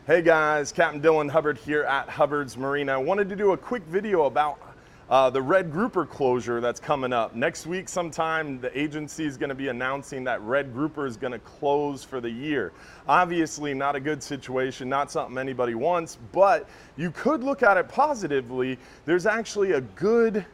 Hey guys, Captain Dylan Hubbard here at Hubbard's Marina. I wanted to do a quick video about the red grouper closure that's coming up. Next week sometime, the agency is going to be announcing that red grouper is going to close for the year. Obviously not a good situation, not something anybody wants, but you could look at it positively. There's actually a good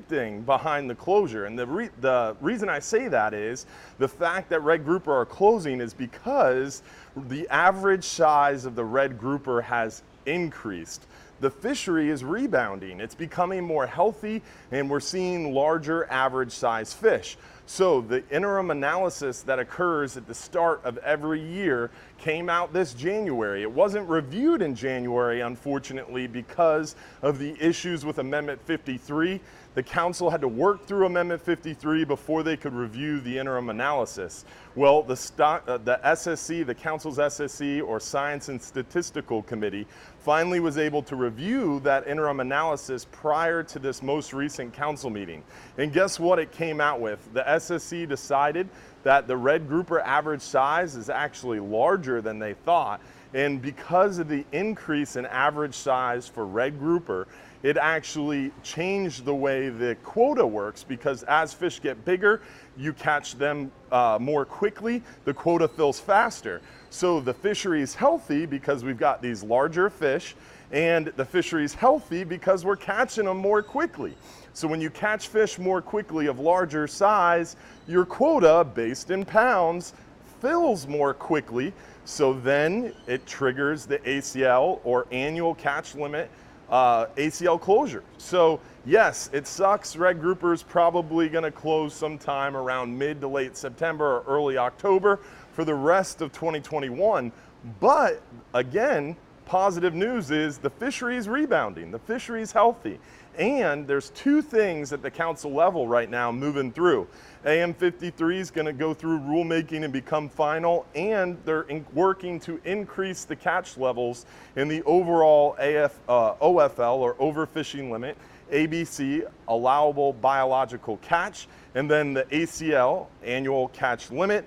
thing behind the closure, and the reason I say that is the fact that red grouper are closing is because the average size of the red grouper has increased. The fishery is rebounding. It's becoming more healthy, and we're seeing larger average size fish. So the interim analysis that occurs at the start of every year came out this January. It wasn't reviewed in January, unfortunately, because of the issues with Amendment 53. The council had to work through Amendment 53 before they could review the interim analysis. Well, the SSC, the council's SSC, or Science and Statistical Committee, finally was able to review that interim analysis prior to this most recent council meeting. And guess what it came out with? The SSC decided that the red grouper average size is actually larger than they thought. And because of the increase in average size for red grouper, it actually changed the way the quota works, because as fish get bigger, you catch them more quickly, the quota fills faster. So the fishery is healthy because we've got these larger fish, and the fishery is healthy because we're catching them more quickly. So when you catch fish more quickly of larger size, your quota, based in pounds, fills more quickly. So then it triggers the ACL, or annual catch limit, ACL closure. So yes, it sucks. Red grouper is probably going to close sometime around mid to late September or early October for the rest of 2021. But again, positive news is the fishery is rebounding. The fishery is healthy. And there's two things at the council level right now moving through. AM 53 is going to go through rulemaking and become final, and they're working to increase the catch levels in the overall OFL, or overfishing limit, ABC, allowable biological catch, and then the ACL, annual catch limit.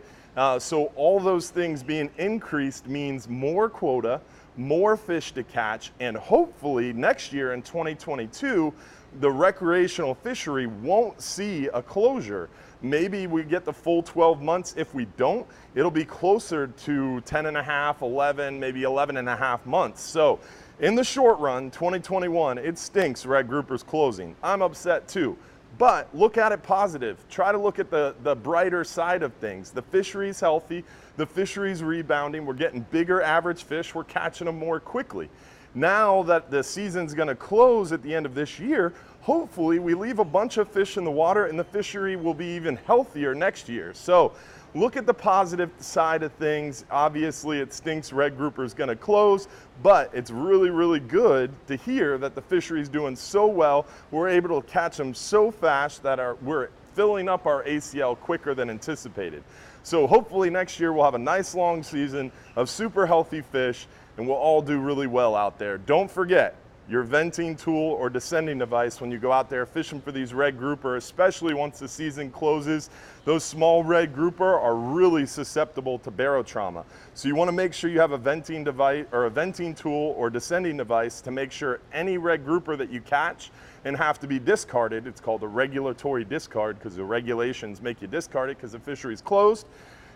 So all those things being increased means more quota, more fish to catch, and hopefully next year in 2022, the recreational fishery won't see a closure. Maybe we get the full 12 months. If we don't, it'll be closer to 10 and a half, 11, maybe 11 and a half months. So in the short run, 2021, it stinks red grouper's closing. I'm upset too. But look at it positive. Try to look at the brighter side of things. The fishery's healthy, the fishery's rebounding, we're getting bigger average fish, we're catching them more quickly. Now that the season's gonna close at the end of this year, hopefully we leave a bunch of fish in the water and the fishery will be even healthier next year. So look at the positive side of things. Obviously it stinks red grouper is gonna close, but it's really, really good to hear that the fishery is doing so well. We're able to catch them so fast that we're filling up our ACL quicker than anticipated. So hopefully next year we'll have a nice long season of super healthy fish, and we'll all do really well out there. Don't forget your venting tool or descending device when you go out there fishing for these red grouper, especially once the season closes. Those small red grouper are really susceptible to barotrauma. So you want to make sure you have a venting device, or a venting tool or descending device, to make sure any red grouper that you catch and have to be discarded, it's called a regulatory discard because the regulations make you discard it because the fishery is closed.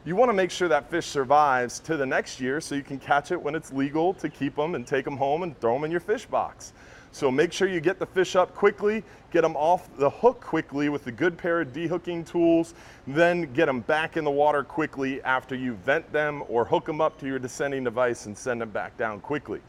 You want to make sure that fish survives to the next year so you can catch it when it's legal to keep them and take them home and throw them in your fish box. So make sure you get the fish up quickly, get them off the hook quickly with a good pair of de-hooking tools, then get them back in the water quickly after you vent them or hook them up to your descending device and send them back down quickly.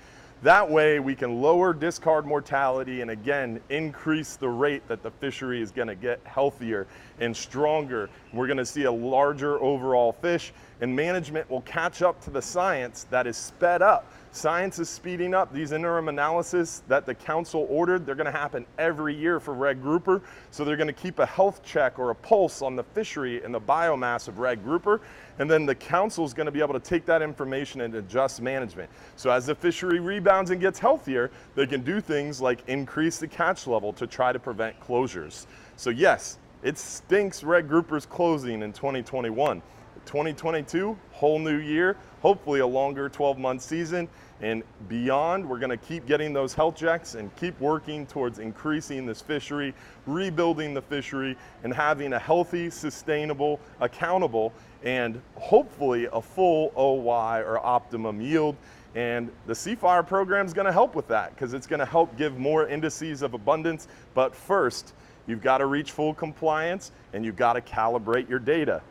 That way we can lower discard mortality and again increase the rate that the fishery is going to get healthier and stronger. We're going to see a larger overall fish, and management will catch up to the science that is sped up. Science is speeding up. These interim analysis that the council ordered, they're going to happen every year for red grouper. So they're going to keep a health check or a pulse on the fishery and the biomass of red grouper. And then the council is going to be able to take that information and adjust management. So as the fishery rebounds and gets healthier, they can do things like increase the catch level to try to prevent closures. So yes, it stinks red groupers closing in 2021. 2022, whole new year, hopefully a longer 12-month season, and beyond, we're gonna keep getting those health checks and keep working towards increasing this fishery, rebuilding the fishery, and having a healthy, sustainable, accountable, and hopefully a full OY or optimum yield. And the Seafire program is gonna help with that because it's gonna help give more indices of abundance. But first, you've gotta reach full compliance and you've gotta calibrate your data.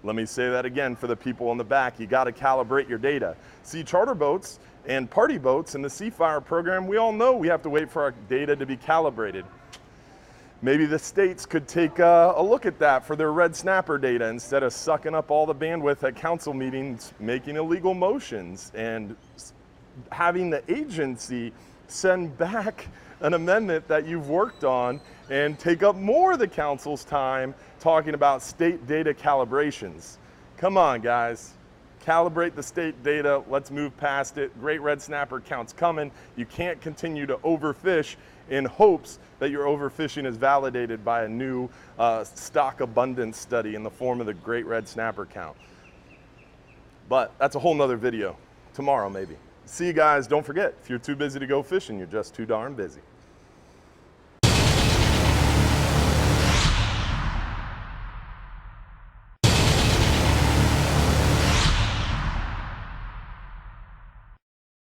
Let me say that again for the people in the back. You gotta calibrate your data. See, charter boats and party boats in the Seafire program, we all know we have to wait for our data to be calibrated. Maybe the states could take a look at that for their red snapper data instead of sucking up all the bandwidth at council meetings, making illegal motions, and having the agency send back an amendment that you've worked on and take up more of the council's time talking about state data calibrations. Come on, guys. Calibrate the state data. Let's move past it. Great red snapper count's coming. You can't continue to overfish in hopes that your overfishing is validated by a new stock abundance study in the form of the great red snapper count. But that's a whole nother video. Tomorrow, maybe. See you guys. Don't forget, if you're too busy to go fishing, you're just too darn busy.